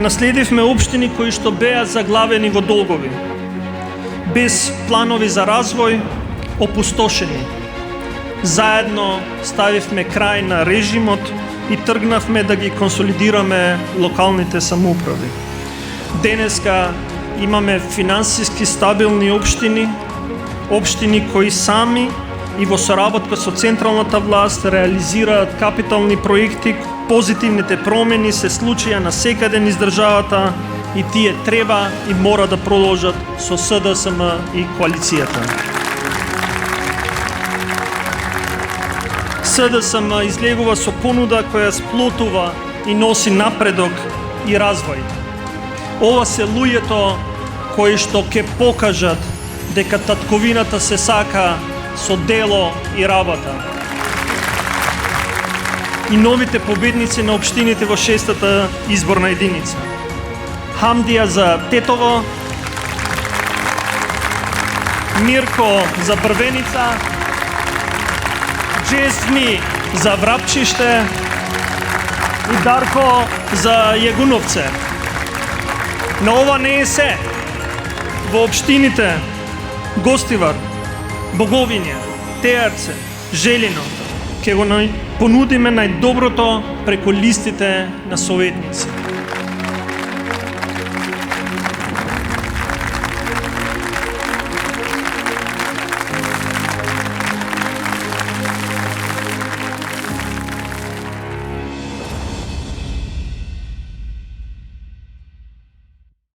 Наследивме општини кои што беа заглавени во долгови, без планови за развој, опустошени. Заедно ставивме крај на режимот и тргнавме да ги консолидираме локалните самоуправи. Денеска имаме финансиски стабилни општини, општини кои сами и во соработка со централната власт реализираат капитални проекти. Позитивните промени се случија насекаде низ државата и тие треба и мора да продолжат со СДСМ и коалицијата. СДСМ излегува со понуда која сплотува и носи напредок и развој. Ова се луѓето кои што ќе покажат дека татковината се сака со дело и работа. И новите победници на општините во 6-та изборна единица. Хамдија за Тетово, Мирко за Брвеница, Джесми за Врапчиште и Дарко за Јагуновце. Но ова не е се. Во општините Гостивар, Боговиња, Теарце, Желино ќе го понудиме најдоброто преку листите на советници.